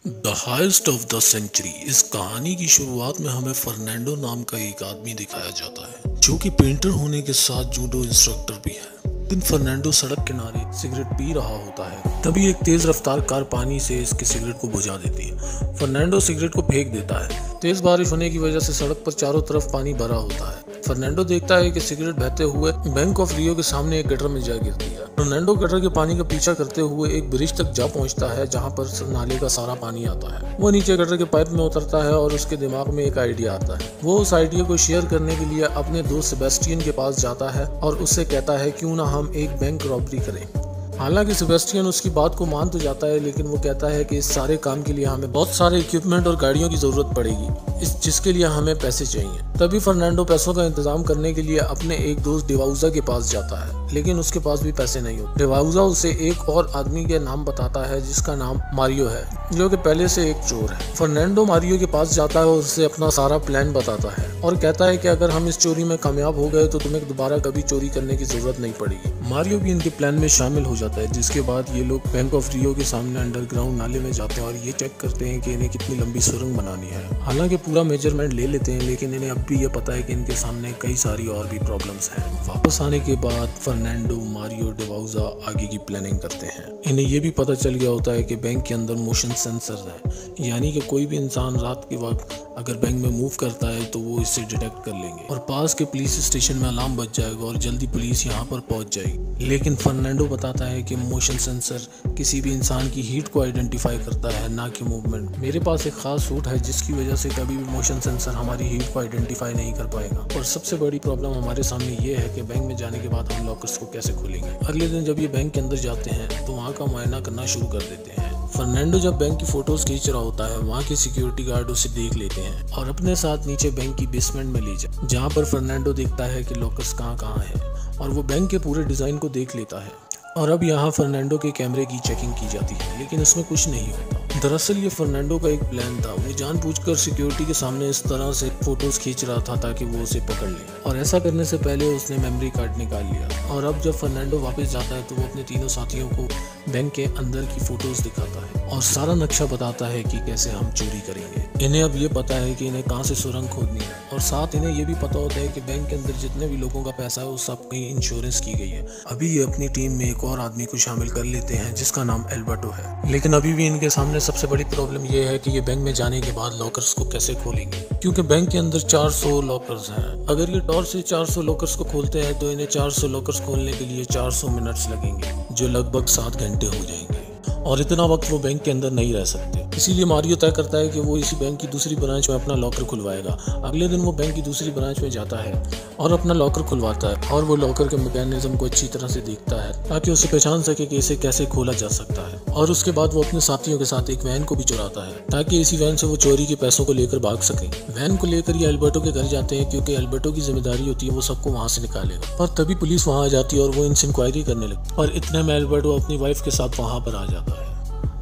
The heist of the century. इस कहानी की शुरुआत में हमें फर्नांडो नाम का एक आदमी दिखाया जाता है जो कि पेंटर होने के साथ जूडो इंस्ट्रक्टर भी है। दिन फर्नांडो सड़क किनारे सिगरेट पी रहा होता है, तभी एक तेज रफ्तार कार पानी से इसके सिगरेट को बुझा देती है। फर्नांडो सिगरेट को फेंक देता है। तेज बारिश होने की वजह से सड़क पर चारों तरफ पानी भरा होता है। फर्नांडो देखता है कि सिगरेट बहते हुए बैंक ऑफ रियो के सामने एक गटर में जा गिरती है। फर्नांडो गटर के पानी का पीछा करते हुए एक ब्रिज तक जा पहुंचता है जहां पर नाले का सारा पानी आता है। वो नीचे गटर के पाइप में उतरता है और उसके दिमाग में एक आइडिया आता है। वो उस आइडिया को शेयर करने के लिए अपने दोस्त सेबेस्टियन के पास जाता है और उससे कहता है क्यों ना हम एक बैंक रॉबरी करें। हालांकि सेबेस्टियन उसकी बात को मान तो जाता है, लेकिन वो कहता है कि इस सारे काम के लिए हमें बहुत सारे इक्विपमेंट और गाड़ियों की जरूरत पड़ेगी, जिसके लिए हमें पैसे चाहिए। तभी फर्नांडो पैसों का इंतजाम करने के लिए अपने एक दोस्त डिवाउजा के पास जाता है, लेकिन उसके पास भी पैसे नहीं होते। डिवाउजा उसे एक और आदमी के नाम बताता है जिसका नाम मारियो है, जो कि पहले से एक चोर है। फर्नांडो मारियो के पास जाता है और उससे अपना सारा प्लान बताता है और कहता है कि अगर हम इस चोरी में कामयाब हो गए तो तुम्हें दोबारा कभी चोरी करने की जरूरत नहीं पड़ेगी। मारियो भी इनके प्लान में शामिल हो जाता है, जिसके बाद ये लोग बैंक ऑफ रियो के सामने अंडरग्राउंड नाले में जाते हैं और ये चेक करते हैं कि इन्हें कितनी लंबी सुरंग बनानी है। हालांकि पूरा मेजरमेंट ले लेते हैं, लेकिन इन्हें अब भी ये पता है कि इनके सामने कई सारी और भी प्रॉब्लम्स हैं। वापस आने के बाद फर्नांडो, मारियो, डिवाउजा आगे की प्लानिंग करते हैं। इन्हें ये भी पता चल गया होता है कि बैंक के अंदर मोशन सेंसर है, यानी कि कोई भी इंसान रात के वक्त अगर बैंक में मूव करता है तो वो इसे डिटेक्ट कर लेंगे और पास के पुलिस स्टेशन में अलार्म बज जाएगा और जल्दी पुलिस यहाँ पर पहुंच जाएगी। लेकिन फर्नांडो बताता है कि मोशन सेंसर किसी भी इंसान की हीट को आइडेंटिफाई करता है, ना कि मूवमेंट। मेरे पास एक खास सूट है जिसकी वजह से कभी भी मोशन सेंसर हमारी हीट को आइडेंटिफाई नहीं कर पाएगा। और सबसे बड़ी प्रॉब्लम हमारे सामने ये है कि बैंक में जाने के बाद हम लॉकर्स को कैसे खोलेंगे। अगले दिन जब ये बैंक के अंदर जाते हैं तो वहाँ का मुआयना करना शुरू कर देते हैं। फर्नांडो जब बैंक की फोटोज खींच रहा होता है, वहाँ के सिक्योरिटी गार्ड उसे देख लेते हैं और अपने साथ नीचे बैंक की बेसमेंट में ले जाए, जहाँ पर फर्नांडो देखता है कि लॉकर्स कहाँ कहाँ है और वो बैंक के पूरे डिजाइन को देख लेता है। और अब यहाँ फर्नांडो के कैमरे की चेकिंग की जाती है, लेकिन उसमें कुछ नहीं होता। दरअसल ये फर्नांडो का एक प्लान था। वो जानबूझकर सिक्योरिटी के सामने इस तरह से फोटोज खींच रहा था ताकि वो उसे पकड़ ले, और ऐसा करने से पहले उसने मेमोरी कार्ड निकाल लिया। और अब जब फर्नांडो वापस जाता है तो वो अपने तीनों साथियों को बैंक के अंदर की फोटोज दिखाता है और सारा नक्शा बताता है कि कैसे हम चोरी करेंगे। इन्हें अब ये पता है कि इन्हें कहाँ से सुरंग खोदनी है, और साथ इन्हें ये भी पता होता है कि बैंक के अंदर जितने भी लोगों का पैसा है उस सब की इंश्योरेंस की गई है। अभी ये अपनी टीम में एक और आदमी को शामिल कर लेते हैं जिसका नाम एल्बर्टो है, लेकिन अभी भी इनके सामने सबसे बड़ी प्रॉब्लम ये है कि ये बैंक में जाने के बाद लॉकर्स को कैसे खोलेंगे, क्योंकि बैंक के अंदर 400 लॉकर्स हैं। अगर ये टॉर्च से 400 लॉकर्स को खोलते हैं तो इन्हें 400 लॉकर्स खोलने के लिए 400 मिनट्स लगेंगे, जो लगभग 7 घंटे हो जाएंगे, और इतना वक्त वो बैंक के अंदर नहीं रह सकते। इसीलिए मारियो तय करता है कि वो इसी बैंक की दूसरी ब्रांच में अपना लॉकर खुलवाएगा। अगले दिन वो बैंक की दूसरी ब्रांच में जाता है और अपना लॉकर खुलवाता है, और वो लॉकर के मैकेनिज्म को अच्छी तरह से देखता है ताकि उसे पहचान सके कि इसे कैसे खोला जा सकता है। और उसके बाद वो अपने साथियों के साथ एक वैन को भी चुराता है ताकि इसी वैन से वो चोरी के पैसों को लेकर भाग सके। वैन को लेकर ये एल्बर्टो के घर जाते हैं, क्योंकि एल्बर्टो की जिम्मेदारी होती है वो सबको वहाँ से निकालेगा। और तभी पुलिस वहाँ आ जाती है और वो इनसे इंक्वायरी करने लगती है, और इतने में एल्बर्टो अपनी वाइफ के साथ वहाँ पर आ जाता है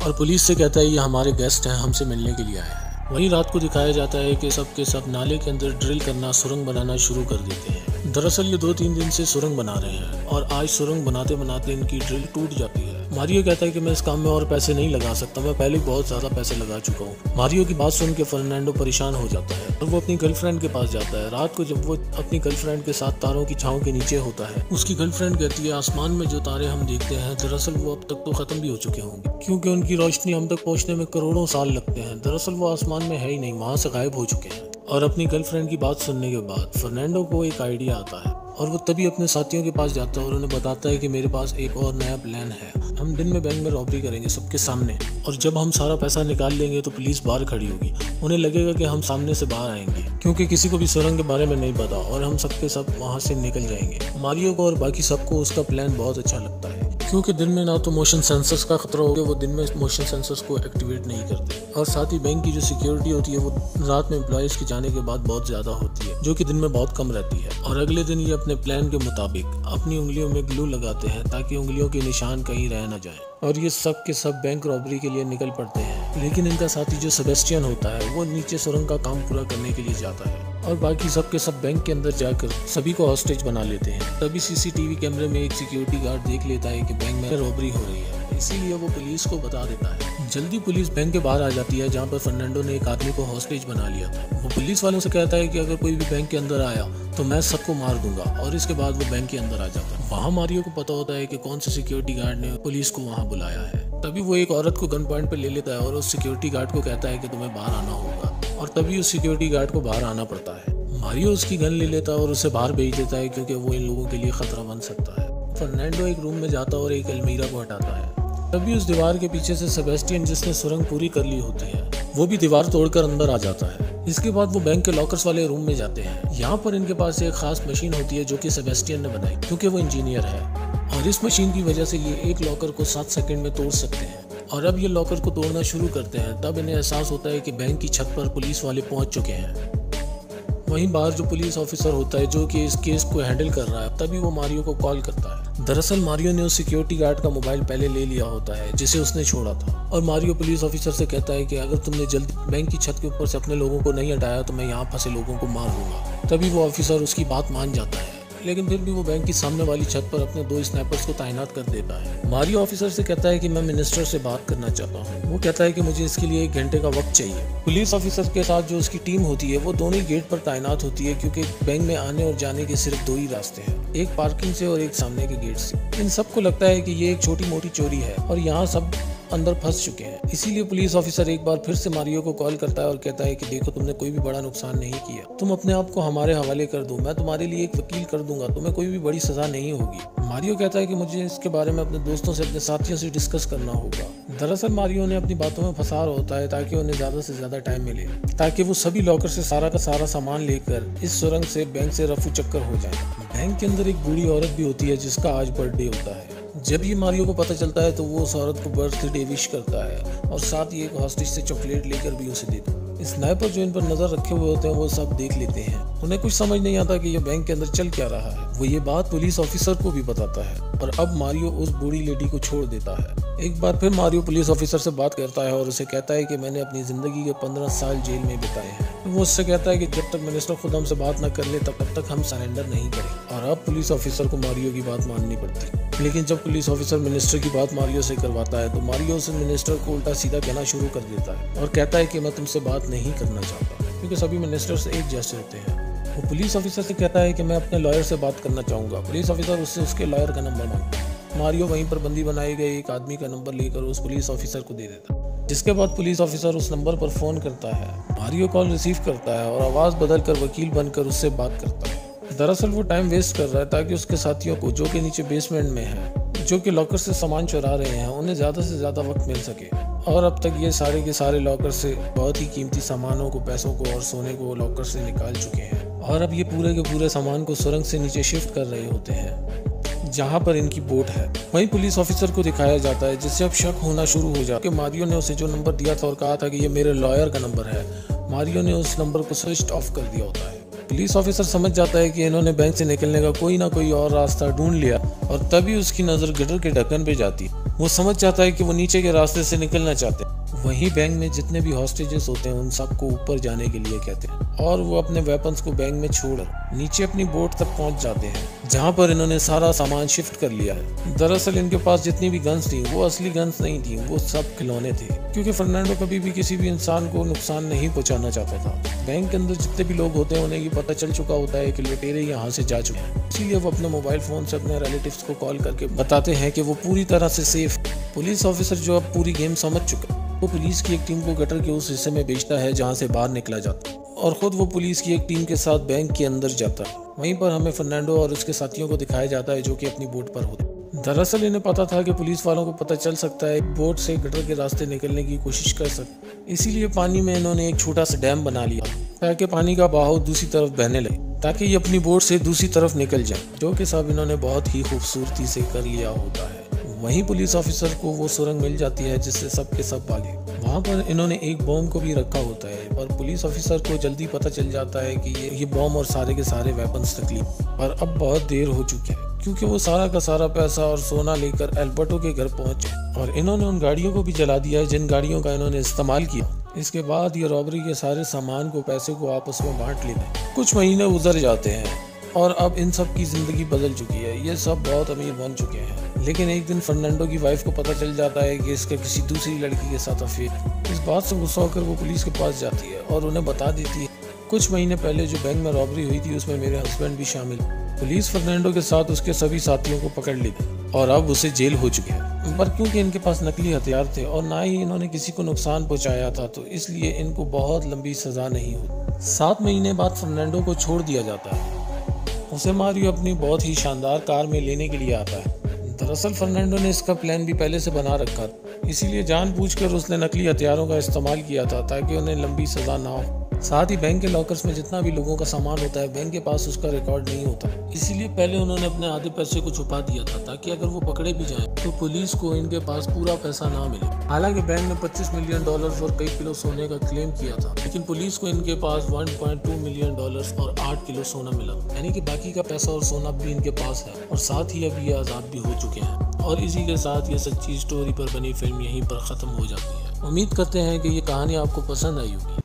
और पुलिस से कहता है ये हमारे गेस्ट हैं, हमसे मिलने के लिए आए हैं। वहीं रात को दिखाया जाता है कि सब के सब नाले के अंदर ड्रिल करना, सुरंग बनाना शुरू कर देते हैं। दरअसल ये 2-3 दिन से सुरंग बना रहे हैं और आज सुरंग बनाते बनाते इनकी ड्रिल टूट जाती है। मारियो कहता है कि मैं इस काम में और पैसे नहीं लगा सकता, मैं पहले बहुत ज्यादा पैसे लगा चुका हूँ। मारियो की बात सुन के फर्नांडो परेशाान हो जाता है और वो अपनी गर्लफ्रेंड के पास जाता है। रात को जब वो अपनी गर्लफ्रेंड के साथ तारों की छांव के नीचे होता है, उसकी गर्लफ्रेंड कहती है आसमान में जो तारे हम देखते हैं दरअसल वो अब तक तो खत्म भी हो चुके होंगे, क्योंकि उनकी रोशनी हम तक पहुंचने में करोड़ों साल लगते हैं। दरअसल वो आसमान में है ही नहीं, वहां से गायब हो चुके हैं। और अपनी गर्लफ्रेंड की बात सुनने के बाद फर्नांडो को एक आइडिया आता है और वो तभी अपने साथियों के पास जाता है और उन्हें बताता है कि मेरे पास एक और नया प्लान है। हम दिन में बैंक में रॉबरी करेंगे सबके सामने, और जब हम सारा पैसा निकाल लेंगे तो पुलिस बाहर खड़ी होगी। उन्हें लगेगा कि हम सामने से बाहर आएंगे, क्योंकि किसी को भी सुरंग के बारे में नहीं पता, और हम सबके सब वहाँ से निकल जाएंगे। मारियो को और बाकी सबको उसका प्लान बहुत अच्छा लगता है, क्योंकि दिन में ना तो मोशन सेंसर्स का खतरा होगा, वो दिन में मोशन सेंसर्स को एक्टिवेट नहीं करते, और साथ ही बैंक की जो सिक्योरिटी होती है वो रात में एम्प्लॉयज के जाने के बाद बहुत ज्यादा होती है, जो कि दिन में बहुत कम रहती है। और अगले दिन ये अपने प्लान के मुताबिक अपनी उंगलियों में ग्लू लगाते हैं ताकि उंगलियों के निशान कहीं रह न जाए, और ये सब के सब बैंक रॉबरी के लिए निकल पड़ते हैं। लेकिन इनका साथी जो सेबेस्टियन होता है वो नीचे सुरंग का काम पूरा करने के लिए जाता है, और बाकी सब के सब बैंक के अंदर जाकर सभी को हॉस्टेज बना लेते हैं। तभी सीसीटीवी कैमरे में एक सिक्योरिटी गार्ड देख लेता है कि बैंक में रॉबरी हो रही है। इसीलिए वो पुलिस को बता देता है। जल्दी पुलिस बैंक के बाहर आ जाती है जहाँ पर फर्नांडो ने एक आदमी को हॉस्टेज बना लिया था। वो पुलिस वालों से कहता है कि अगर कोई भी बैंक के अंदर आया तो मैं सबको मार दूंगा, और इसके बाद वो बैंक के अंदर आ जाता है। वहाँ मारियो को पता होता है कि कौन से सिक्योरिटी गार्ड ने पुलिस को वहाँ बुलाया है। तभी वो एक औरत को गन पॉइंट पे ले लेता है और उस सिक्योरिटी गार्ड को कहता है कि तुम्हें बाहर आना होगा, और तभी उस सिक्योरिटी गार्ड को बाहर आना पड़ता है। मारियो उसकी गन ले लेता है और उसे बाहर भेज देता है क्योंकि वो इन लोगों के लिए खतरा बन सकता है। फर्नांडो एक रूम में जाता है और एक अलमीरा को हटाता है। तभी उस दीवार के पीछे से सेबेस्टियन, जिसने सुरंग पूरी कर ली होती है, वो भी दीवार तोड़कर अंदर आ जाता है। इसके बाद वो बैंक के लॉकर्स वाले रूम में जाते हैं। यहाँ पर इनके पास एक खास मशीन होती है जो कि सेबेस्टियन ने बनाई क्योंकि वो इंजीनियर है, और इस मशीन की वजह से ये एक लॉकर को 7 सेकंड में तोड़ सकते हैं। और अब ये लॉकर को तोड़ना शुरू करते हैं। तब इन्हें एहसास होता है कि बैंक की छत पर पुलिस वाले पहुंच चुके हैं। वहीं बाहर जो पुलिस ऑफिसर होता है जो कि इस केस को हैंडल कर रहा है, तभी वो मारियो को कॉल करता है। दरअसल मारियो ने उस सिक्योरिटी गार्ड का मोबाइल पहले ले लिया होता है जिसे उसने छोड़ा था, और मारियो पुलिस ऑफिसर से कहता है कि अगर तुमने जल्दी बैंक की छत के ऊपर से अपने लोगों को नहीं हटाया तो मैं यहाँ फंसे लोगों को मार दूंगा। तभी वो ऑफिसर उसकी बात मान जाता है, लेकिन फिर भी वो बैंक की सामने वाली छत पर अपने 2 स्नाइपर्स को तैनात कर देता है। मारियो ऑफिसर से कहता है कि मैं मिनिस्टर से बात करना चाहता हूँ। वो कहता है कि मुझे इसके लिए 1 घंटे का वक्त चाहिए। पुलिस ऑफिसर के साथ जो उसकी टीम होती है वो दोनों ही गेट पर तैनात होती है क्योंकि बैंक में आने और जाने के सिर्फ 2 ही रास्ते हैं, एक पार्किंग से और एक सामने के गेट से। इन सबको लगता है कि ये एक छोटी मोटी चोरी है और यहाँ सब अंदर फंस चुके हैं। इसीलिए पुलिस ऑफिसर एक बार फिर से मारियो को कॉल करता है और कहता है कि देखो, तुमने कोई भी बड़ा नुकसान नहीं किया, तुम अपने आप को हमारे हवाले कर दो, मैं तुम्हारे लिए एक वकील कर दूंगा, तुम्हें कोई भी बड़ी सजा नहीं होगी। मारियो कहता है कि मुझे इसके बारे में अपने दोस्तों से, अपने साथियों से डिस्कस करना होगा। दरअसल मारियो ने अपनी बातों में फंसा होता है ताकि उन्हें ज्यादा से ज्यादा टाइम मिले, ताकि वो सभी लॉकर से सारा का सारा सामान लेकर इस सुरंग से बैंक से रफू चक्कर हो जाए। बैंक के अंदर एक बूढ़ी औरत भी होती है जिसका आज बर्थडे होता है। जब ये मारियो को पता चलता है तो वो उस औरत को बर्थडे विश करता है और साथ ही एक हॉस्टेज से चॉकलेट लेकर भी उसे देता है। स्नाइपर जो इन पर नजर रखे हुए होते हैं वो सब देख लेते हैं। उन्हें कुछ समझ नहीं आता कि ये बैंक के अंदर चल क्या रहा है। वो ये बात पुलिस ऑफिसर को भी बताता है और अब मारियो उस बूढ़ी लेडी को छोड़ देता है। एक बार फिर मारियो पुलिस ऑफिसर से बात करता है और उसे कहता है कि मैंने अपनी जिंदगी के 15 साल जेल में बिताए हैं। वो उससे कहता है कि जब तक मिनिस्टर खुद हमसे बात न कर ले तब तक हम सरेंडर नहीं करें। और अब पुलिस ऑफिसर को मारियो की बात माननी पड़ती। लेकिन जब पुलिस ऑफिसर मिनिस्टर की बात मारियो से करवाता है तो मारियो उस मिनिस्टर को उल्टा सीधा कहना शुरू कर देता है और कहता है कि मैं तुमसे बात नहीं करना चाहता, क्योंकि सभी मिनिस्टर्स एक जैसे होते हैं। वो पुलिस ऑफिसर से कहता है कि मैं अपने लॉयर से बात करना चाहूँगा। पुलिस ऑफिसर उससे उसके लॉयर का नंबर मांगता है। मारियो वहीं पर बंदी बनाए गए एक आदमी का नंबर लेकर उस पुलिस ऑफिसर को दे देता है, जिसके बाद पुलिस ऑफिसर उस नंबर पर फ़ोन करता है। मारियो कॉल रिसीव करता है और आवाज़ बदलकर वकील बनकर उससे बात करता है। दरअसल वो टाइम वेस्ट कर रहा है ताकि उसके साथियों को, जो कि नीचे बेसमेंट में है, जो कि लॉकर से सामान चुरा रहे हैं, उन्हें ज़्यादा से ज़्यादा वक्त मिल सके। और अब तक ये सारे के सारे लॉकर से बहुत ही कीमती सामानों को, पैसों को और सोने को लॉकर से निकाल चुके हैं। और अब ये पूरे के पूरे सामान को सुरंग से नीचे शिफ्ट कर रहे होते हैं जहाँ पर इनकी बोट है। वहीं पुलिस ऑफिसर को दिखाया जाता है, जिससे अब शक होना शुरू हो जाता है कि मारियो ने उसे जो नंबर दिया था और कहा था कि ये मेरे लॉयर का नंबर है, मारियो ने उस नंबर को स्विच ऑफ कर दिया होता है। पुलिस ऑफिसर समझ जाता है कि इन्होंने बैंक से निकलने का कोई ना कोई और रास्ता ढूंढ लिया और तभी उसकी नज़र गटर के ढक्कन पे जाती है। वो समझ जाता है कि वो नीचे के रास्ते से निकलना चाहते हैं। वहीं बैंक में जितने भी हॉस्टेजेस होते हैं उन सबको ऊपर जाने के लिए कहते हैं और वो अपने वेपन्स को बैंक में छोड़ नीचे अपनी बोट तक पहुंच जाते हैं जहां पर इन्होंने सारा सामान शिफ्ट कर लिया है। दरअसल इनके पास जितनी भी गन्स थी वो असली गन्स नहीं थी, वो सब खिलौने थे, क्योंकि फर्नांडो कभी भी किसी भी इंसान को नुकसान नहीं पहुंचाना चाहता था। बैंक के अंदर जितने भी लोग होते हैं उन्हें ये पता चल चुका होता है कि लुटेरे यहाँ से जा चुके हैं, इसीलिए वो अपने मोबाइल फ़ोन से अपने रिलेटिव्स को कॉल करके बताते हैं कि वो पूरी तरह से सेफ। पुलिस ऑफिसर जो अब पूरी गेम समझ चुका है, वो पुलिस की एक टीम को गटर के उस हिस्से में भेजता है जहां से बाहर निकला जाता है और ख़ुद वो पुलिस की एक टीम के साथ बैंक के अंदर जाता है। वहीं पर हमें फर्नांडो और उसके साथियों को दिखाया जाता है जो कि अपनी बोट पर होते हैं। दरअसल इन्हें पता था कि पुलिस वालों को पता चल सकता है बोट से गटर के रास्ते निकलने की कोशिश कर सकते, इसीलिए पानी में इन्होंने एक छोटा सा डैम बना लिया ताकि पानी का बहाव दूसरी तरफ बहने लगे, ताकि ये अपनी बोट से दूसरी तरफ निकल जाए, जो कि सब इन्होंने बहुत ही खूबसूरती से कर लिया होता है। वहीं पुलिस ऑफिसर को वो सुरंग मिल जाती है जिससे सब के सब भागे। वहाँ पर इन्होंने एक बॉम्ब को भी रखा होता है, पर पुलिस ऑफिसर को जल्दी पता चल जाता है कि ये बॉम्ब और सारे के सारे वेपन्स तकलीफ, पर अब बहुत देर हो चुकी है क्योंकि वो सारा का सारा पैसा और सोना लेकर एल्बर्टो के घर पहुंचे और इन्होंने उन गाड़ियों को भी जला दिया है जिन गाड़ियों का इन्होंने इस्तेमाल किया। इसके बाद ये रॉबरी के सारे सामान को, पैसे को आपस में बांट लेते हैं। कुछ महीने गुजर जाते हैं और अब इन सब की ज़िंदगी बदल चुकी है, ये सब बहुत अमीर बन चुके हैं। लेकिन एक दिन फर्नांडो की वाइफ को पता चल जाता है कि इसका किसी दूसरी लड़की के साथ अफेयर है। इस बात से गुस्सा होकर वो पुलिस के पास जाती है और उन्हें बता देती है कुछ महीने पहले जो बैंक में रॉबरी हुई थी उसमें मेरे हस्बैंड भी शामिल। पुलिस फर्नांडो के साथ उसके सभी साथियों को पकड़ लेती और अब उसे जेल हो चुकी है, पर क्योंकि इनके पास नकली हथियार थे और ना ही इन्होंने किसी को नुकसान पहुंचाया था तो इसलिए इनको बहुत लंबी सजा नहीं हुई। 7 महीने बाद फर्नांडो को छोड़ दिया जाता है। उसे मारियो अपनी बहुत ही शानदार कार में लेने के लिए आता है। दरअसल फर्नांडो ने इसका प्लान भी पहले से बना रखा था, इसीलिए जानबूझकर उसने नकली हथियारों का इस्तेमाल किया था ताकि उन्हें लंबी सजा ना हो। साथ ही बैंक के लॉकर्स में जितना भी लोगों का सामान होता है बैंक के पास उसका रिकॉर्ड नहीं होता, इसीलिए पहले उन्होंने अपने आधे पैसे को छुपा दिया था ताकि अगर वो पकड़े भी जाएं तो पुलिस को इनके पास पूरा पैसा ना मिले। हालांकि बैंक ने $25 मिलियन और कई किलो सोने का क्लेम किया था, लेकिन पुलिस को इनके पास $1.2 मिलियन और 8 किलो सोना मिला, यानी कि बाकी का पैसा और सोना भी इनके पास है और साथ ही अब ये आज़ाद भी हो चुके हैं। और इसी के साथ ये सच्ची स्टोरी पर बनी फिल्म यहीं पर ख़त्म हो जाती है। उम्मीद करते हैं कि ये कहानी आपको पसंद आई होगी।